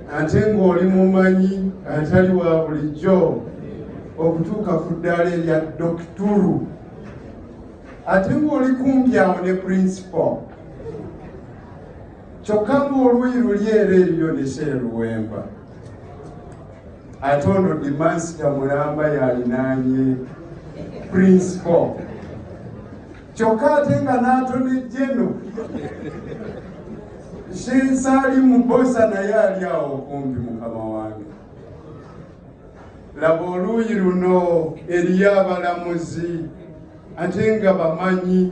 ate ng'oli mumanyi atali wa bulijjo okutuuka ku ddaala erya dokituru, ate ng'oli kumpi awo ne principal, kyokka ng'oluuyi luli era eriyo ne Sseruwemba, ate ono Dimasita Mulamba yalinaanye principal, kyokka ate nga n'atonejjeno Shensaali Mubosa naye ali awo kumpi mukama wange. Laba oluuyi luno eriyo abalamuzi ate nga bamanyi.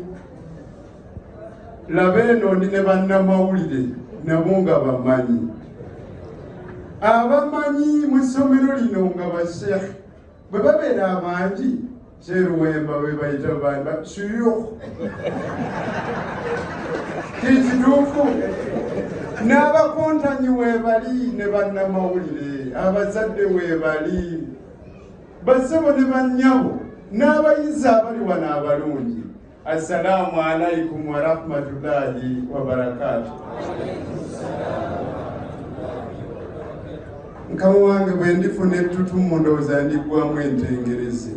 Laba eno ndi ne bannamawulire nabo nga bamanyi. Abamanyi mu ssomero lino nga basheekh bwe babeera abangi, Sseruwemba bwe bayita bamba shuyukh kikituufu. N'abakontanyi weebali ne bannamawulire, abazadde weebali, bassebo ne bannyabo, n'abayizi abali wano abalungi. Assalaamu alaikum wa rahmatullahi wa barakatuh. Mukama wange bwe ndifuna ettutumu ndowooza ndiggwamu entengerezi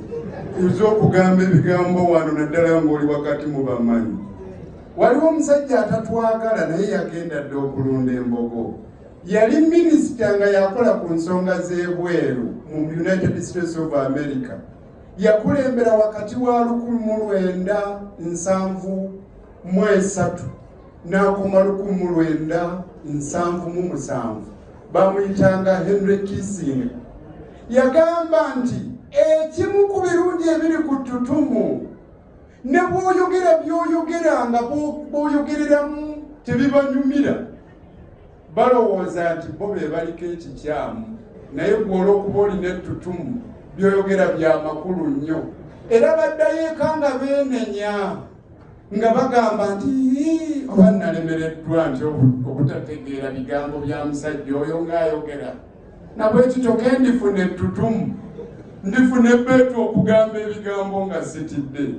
ez'okugamba ebigambo wano naddala ng'oli wakati mu bamanyi. Waliwo omusajja atatwagala naye yagenda dde okulunda embogo. Yali minisita nga yakola ku nsonga z'ebweru mu United States of America. Yakulembera wakati wa 1973 n'akoma 1977. Bamuyitanga Henry Kissinger. Yagamba nti ekimu ku birungi ebiri ku ttutumu ne bw'oyogera by'oyogera nga bw'oyogereramu tebibanyumira, balowooza nti bo be baliko ekikyamu, naye bw'ola okuba olina ettutumu by'oyogera bya makulu nnyo. Era baddayo eka nga beenenya nga bagamba nti oba nalemereddwa nti obutategeera bigambo bya musajja oyo ng'ayogera. Nabwekityo ke ndifuna ettutumu, ndifuna ebbeetu okugamba ebigambo nga sitidde.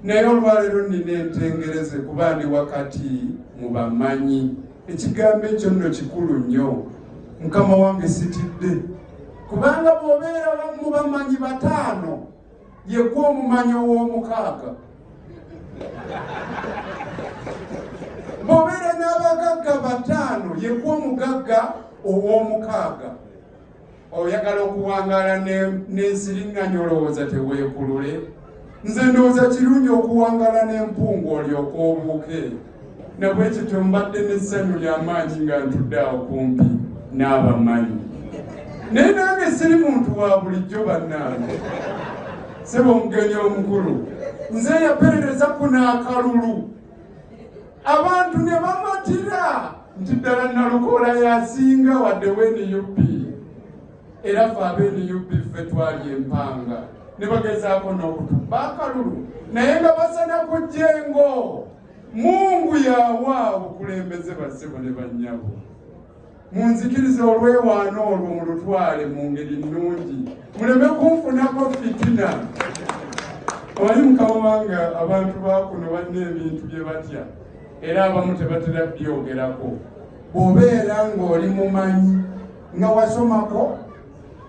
Naye olwaleero nina entengereze kuba ndi wakati mu bamanyi. Ekigambo ekyo nno kikulu nnyo. Mukama wange sitidde. Kubanga bw'obeera mu bamanyi 5 yegwe omumanyi ow'omukaaga. Bw'obeera n'abagagga 5 yegwe omugagga ow'omukaaga. Oyagala okuwangaala n'ensiriŋŋanyi olowooza teweekulule. Nze ndowooza kirungi okuwangaala n'empungu olyoka obuuke. Nabwekityo mbadde n'essanyu ly'amaanyi nga ntudde awo kumpi n'abamanyi. Naye nange siri muntu wa bulijjo bannange. Ssebo omugenyi omukulu, nze yaperereza ku n'akalulu. Abantu ne bamatira nti ddala Nalukoola yasinga wadde w'NUP. Era ffe ab'NUP ffe twali empanga. Ne bagezaako n'okutubba akalulu, naye nga basana ku jjengo. Mungu yawa obukulembeze bassebo ne bannyabo. Munzikirize olwewaana olwo mulutwale mu ngeri nnungi, muleme kunfunako fitina. Wali mukama wange abantu bakuno balina ebintu bye batya, era abamu tebatera byogerako. Bw'obeera ng'oli mumanyi nga wasomako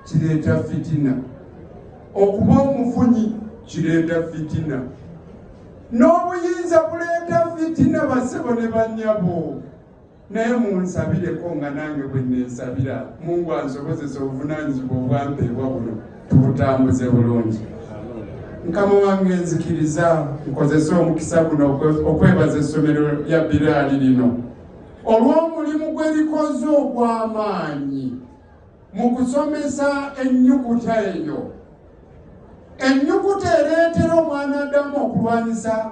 kireeta fitina. Okuba omufunyi kireeta fitina. N'obuyinza buleeta fitina bassebo ne bannyabo. Naye munsabireko nga nange bwe neesabira, Mungu ansobozese obuvunaanyizibwa obwampeebwa buno tubutambuze bulungi. Mukama wange nzikiriza nkozese omukisa guno okwebaza essomero lya Biraali lino olw'omulimu gwe likoze ogw'amaanyi mu kusomesa ennyukuta eyo. Ennyukuta ereetera omwanadamu okulwanyisa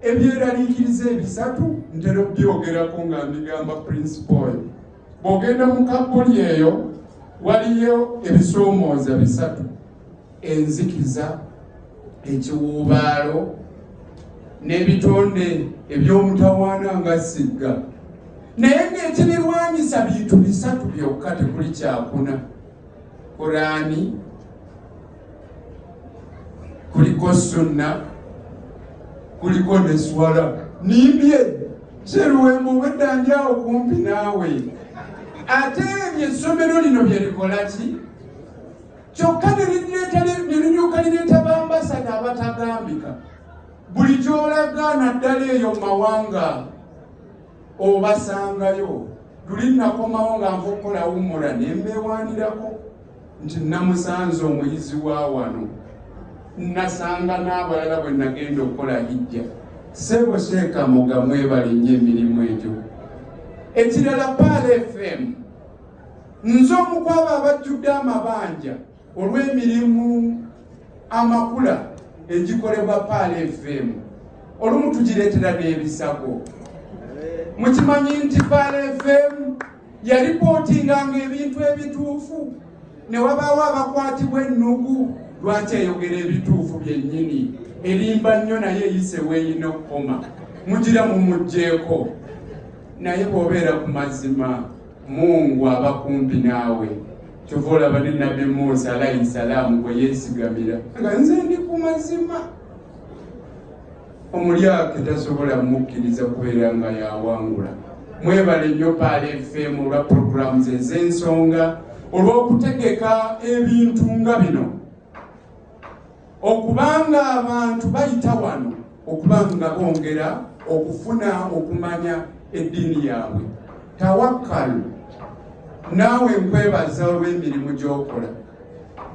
ebyeraliikiriza ebisatu. Ntera okubyogerako nga mbigamba principal. Bw'ogenda mu kabbuli eyo waliyo ebisoomooza 3: enzikiza, ekiwuubaalo n'ebitonde eby'omutawaana nga sigga. Naye ng'ekibirwanyisa bintu 3 byokka, tekuli kyakuna. Qur'ani, kuliko sunna, kuliko ne swala. Nimbye Sseruwemba obwedda ndi awo kumpi naawe. ate essomero lino bye likola ki kyokka ne liryoka lireeta bambasada abatagambika. Buli gy'olaga naddala eyo mawanga obasangayo. Luli nakomawo nga nva okukola Wumula ne mbeewaanirako nti namusanze omuyizi wa wano. Nasanga n'abalala bwe nagenda okukola hijja. Ssebo Sheeka Moga mwebale nnyo emirimu egyo. Ekirala Paala FM. Nze omu ku abo abajjudde amabanja olw'emirimu amakula egikolebwa Paala FM. Olumu tugireetera n'ebisago. Mukimanyi nti Paala FM yalipootinganga ebintu ebituufu ne wabaawo abakwatibwa ennugu lwaki eyogera ebituufu byennyini. Erimba nnyo naye eyise weeyina okukoma. Mugira mumugjeeko. Naye bw'obeera ku mazima Mungu aba kumpi naawe. Kyova olaba ne Nabbi Musa alayhi salaamu bwe yeesigamira nga nze ndi ku mazima. Omulyake tasobola mukkiriza kubeera nga yawangula. Mwebale nnyo Paala FM olwa programs ez'ensonga olw'okutegeka ebintu nga bino. Okubanga abantu bayita wano okubanga bongera okufuna okumanya eddiini yaabwe. Tawakkalu. Naawe nkwebaza olw'emirimu gy'okola.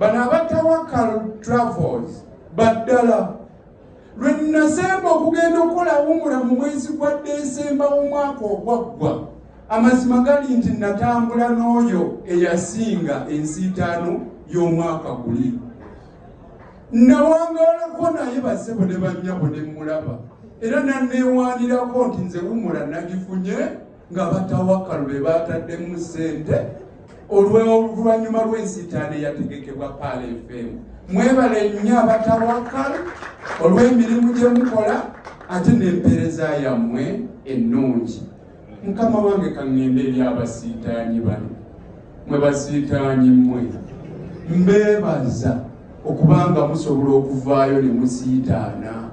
Bano abatawakkalu travels baddala. Lwe nasemba okugenda okukola Wumula mu mwezi gwa Desemba w'omwaka ogwaggwa, amazima gali nti natambula n'oyo eyasinga ensiitaano y'omwaka guli. Nawangaalako naye bassebo ne bannyabo ne mmulaba. Era nanneewaanirako nti nze Wumula nagifunye nga batawakkalu be baataddemu ssente oluvannyuma lw'ensiitaano eyategekebwa Paala FM. Mwebale nnyo abatawakkalu olw'emirimu gye mukola ate n'empeereza yammwe ennungi. Mukama wange kaŋŋende eri abasiitaanyi bano. Mwe basiitaanyi mmwe mbeebaza okubanga musobola okuvaayo ne musiitaana.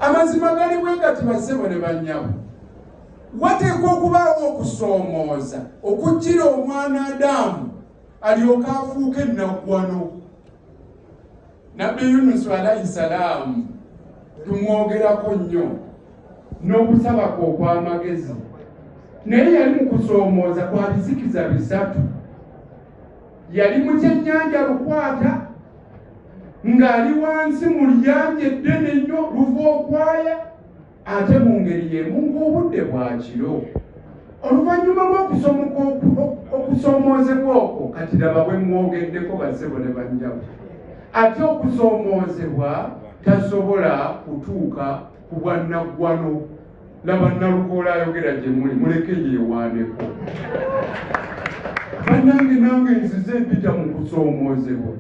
Amazima gali bwe gati bassebo ne bannyabo. Wateekwa okubaawo okusoomooza okujjira omwana Adamu alyoka afuuke ennaggwano. Nabbi Yunusu alayhi salaamu tumwogerako nnyo n'okusaba kwe okw'amagezi. Naye yali mu kusoomooza kwa bizikiza bisatu. Yali mu kyennyanja lukwata ng'ali wansi mu lyanja eddene ennyo luva okwaya, ate mu ngeri y'emu ng'obudde bwa kiro. Oluvannyuma lw'okusoomoozebwa okwo kati laba bwe mwogeddeko bassebo ne bannyabo. Ate okusoomoozebwa tasobola kutuuka ku bwannaggwano. Laba Nalukoola ayogera gye muli, muleke yeewaaneko. Bannange nange nzize mpita mu kusoomoozebwa.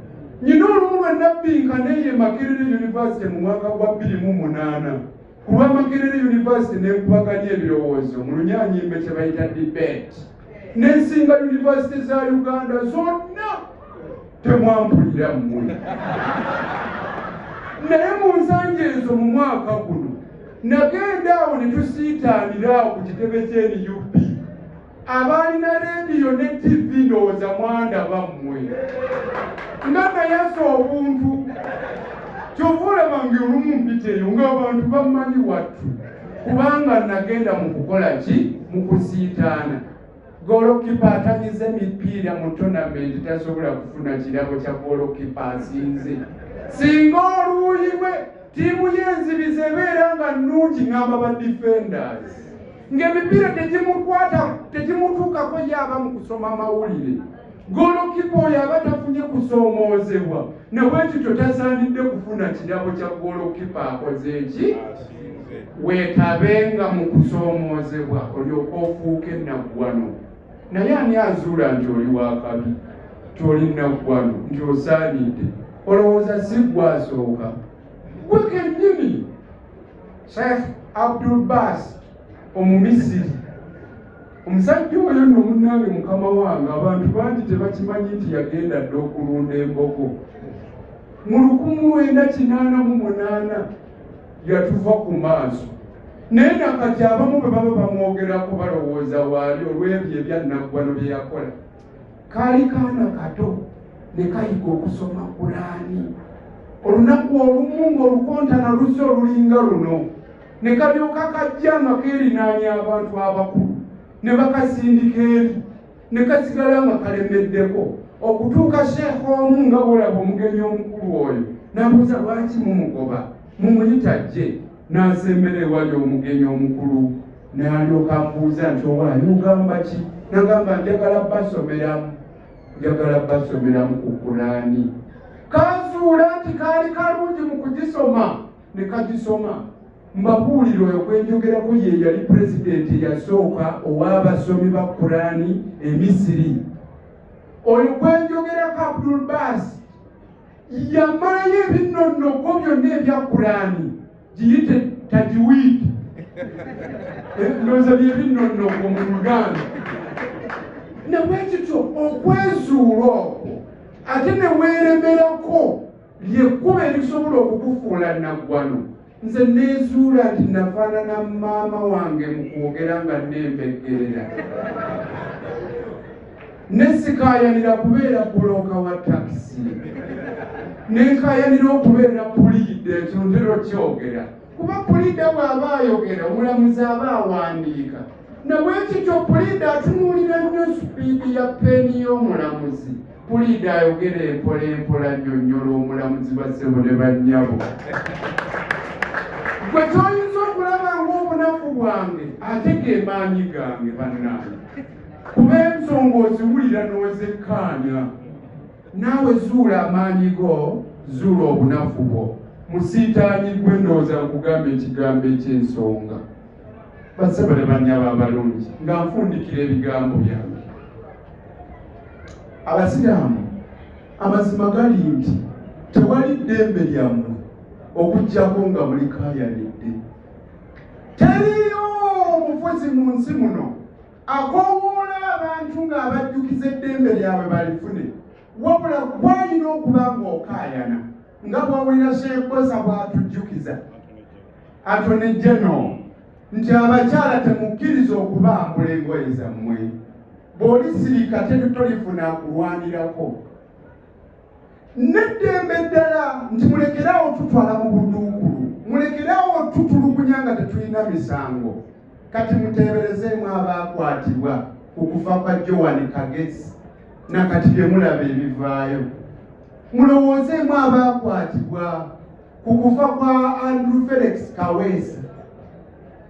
Nyina olumu lwe nabbinkana eyo Makerere University mu mwaka gwa 2008. Ku lwa Makerere University ne nkubaganya ebirowoozo mu lunyaanyimbe kye bayita debate. N'ensinga University za Uganda zonna temwampulira mmwe. Naye mu nsanja ezo mu mwaka guno nagenda awo ne tusiitaanira awo ku kitebe ky'NUP. Abaalina leediyo ne TV ndowooza mwandaba mmwe. Nga nayasa obuntu. Kyova olaba ng'olumu mpita eyo ng'abantu bamanyi wattu. Kubanga nagenda mu kukola ki? Mu kusiitaana. Goalkeeper atanyiza emipiira mu tournament tasobola kufuna kirabo kya goalkeeper asinze. Singa oluuyi lwe ttiimu y'enzibiza ebeera nga nnungi ng'amba ba defenders. Ng'emipiira tegimutuukako yaba mu kusoma amawulire. Goalkeeper oyo aba tafunye kusoomoozebwa. Ne bwekityo tasaanidde kufuna kirabo kya goalkeeper akoze eki? Weetabenga mu kusoomoozebwa olyoka ofuuke ennaggwano. Naye ani azuula nti oli wa kabi, nti oli nnaggwano, nti osaanidde? Olowooza si ggwe asooka. Gwe kennyini Sheikh Abdul Bas Omumisiri. Omusajja oyo nno munnange mukama wange abantu bangi tebakimanyi nti yagenda dda okulunda embogo. Mu 1988 yatuva ku maaso naye nakati abamu bwe baba bamwogerako balowooza waali olw'ebyo ebyannaggwano bye yakola. Kaali kaana kato ne kayiga okusoma Kulaani. Olunaku olumu ng'olukontana luzze olulinga luno ne kalyoka kajja nga keerinaanya abantu abakulu ne bakasindika eri ne kasigala nga kalemeddeko okutuuka sheekh omu nga bwolaba omugenyi omukulu oyo n'abuuza lwaki mumugoba mumuyita jje n'asembera ewali omugenyi omukulu n'alyoka amubuuza nti owaayo ogamba ki? N'agamba njagala basomeramu ku Kulaani. Kazuula nti kaali kalungi mu kugisoma ne kagisoma. Mbabuulire oyo kwenjogerako ye yali pulezidenti eyasooka ow'abasomi ba Kulaani e Misiri. Oyo kwenjogerako Abdul Baasi yamalayo ebinnonogo byonna ebya Kulaani giyite tajiwidi. Ndowooza byebinnonogo mu Luganda. Nabwekityo okwezuula okwo ate ne weeremerako lyekkuba erisobola okukufuula naggwano. Nze neezuula nti nafaanana maama wange mu kwogera nga nembeggerera. Nesikaayanira kubeera bulooka wa takisi. Nenkaayanira okubeera puliida ekyo ntera kyogera. Kuba puliida bw'aba ayogera omulamuzi aba awandiika. Nabwekityo puliida atunuulira nnyo supiidi ya peeni y'omulamuzi. Puliida ayogera empola nnyonnyola omulamuzi bassebo ne bannyabo. Gwe kyoyinza okulaba ng'obunafu bwange ate ge maanyi gange bannange. Kuba ensonga oziwulira n'ozekkaanya. Naawe zuula amaanyi go, zuula obunafu bwo. Musiitaanyi gwe ndowooza nkugamba ekigambo eky'ensonga. Bassebo ne bannyabo abalungi nga nfundikira ebigambo byange. Abasiraamu amazima gali nti tewali ddembe lyammwe okuggyako nga mulikaayanidde. Teriyo omufuzi mu nsi muno akoowoola abantu ng'abajjukiza eddembe lyabwe balifune, wabula gwalina okuba ng'okaayana nga bwawulira Sheikh Bosa bw'atujjukiza Attorney General nti abakyala temukkiriza okubambula engoye zammwe. Bw'olisirika tolifuna kulwanirako. N'eddembe ddala nti mulekeraawo tutwala mu buduukulu, mulekeraawo tutulugunya nga tetulina misango. Kati muteeberezeemu abaakwatibwa ku kufa kwa Joan Kagesi nakati bye mulaba ebivaayo. Mulowoozeemu abaakwatibwa ku kufa kwa Andrew Felix Kaweesa.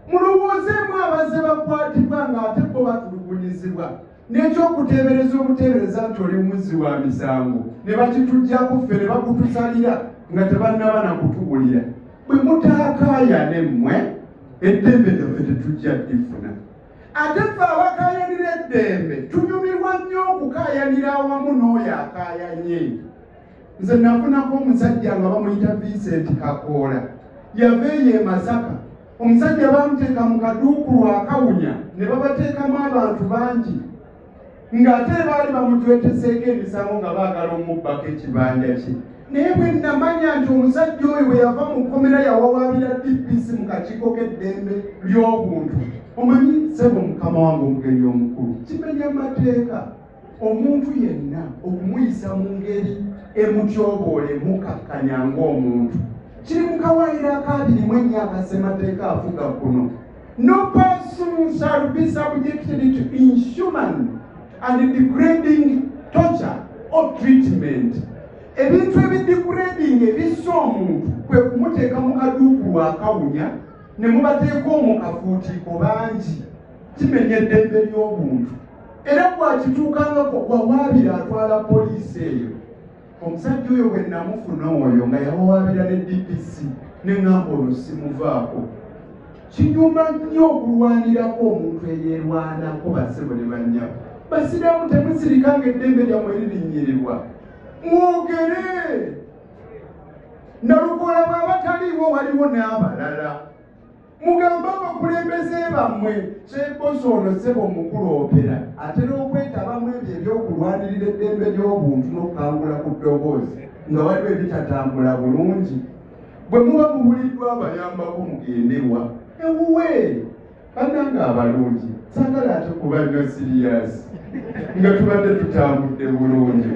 Mulowoozeemu abazze bakwatibwa ng'ate bo batulugunyizibwa. N'ekyokuteebereza obuteebereza nti oli muzzi wa misango ne bakituggyako ffe ne bakutusalira nga tebannaba na kutuwulira. Bwe mutaakaayane mmwe eddembe lyaffe tetujja ddifuna. Ate ffe abakaayanira eddembe tunyumirwa nnyo okukaayanira awamu n'oyo akaayanye. Nze nafunako omusajja nga bamuyita Vincent Kakoola. Yava eyo e Masaka. Omusajja bamuteeka mu kaduukulu akawunya ne babateekamu abantu bangi. Ng'ate baali bamutweteseeko emisango nga baagala omubbako ekibanja kye. Naye bwe namanya nti omusajja oyo bwe yava mu kkomera yawawaabira DPC mu kakiiko k'eddembe ly'obuntu. Omanyi ssebo mukama wange omugenyi omukulu, kimenya mateeka omuntu yenna okumuyisa mu ngeri emutyoboola emukakkanya ng'omuntu. Kiri mu kawaayiro aka 24 akasemateeka afuga kuno. No person shall be subjected to inhuman and degrading torture or treatment. Ebintu ebidegrading ebissa omuntu kwe kumuteeka mu kaduukulu akawunya ne mubateeka omwo kafuutiiko bangi. Kimenya eddembe ly'obuntu. Era bw'akituukangako wawaabira atwala poliisi eyo. Omusajja oyo bwe namufuna oyo nga yawawaabira ne DPC ne ŋŋamba ono simuvaako. Kinyuma nnyo okulwanirako omuntu eyeerwanako bassebo ne bannyabo. Basiraamu temusirika ng'eddembe lyammwe lirinnyirirwa. Mwogere. Nalukola bw'aba taliiwo waliwo n'abalala. Mugamba abakulembeze bammwe Sheikh Bosa ono ssebo mukulu opera atera okwetabamu ebyo ebyokulwanirira eddembe ly'obuntu n'okukangula ku ddoboozi nga waliwo ebitatambula bulungi. Bwe muba mubuliddwa abayambako mugenderwa ewuwe bannange abalungi saagala ate kuba nnyo siriyasi nga tubadde tutambudde bulungi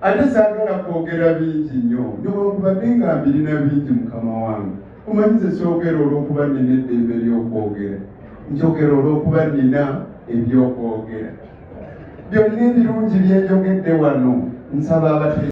ate saagala kwogera bingi nnyo newankubadde nga mbirina bingi mukama wange omanyize soogera olw'okuba nina eddembe ly'okwogera njogera olw'okuba nina ebyokwogera byonna ebirungi byenjogedde wano nsaba abate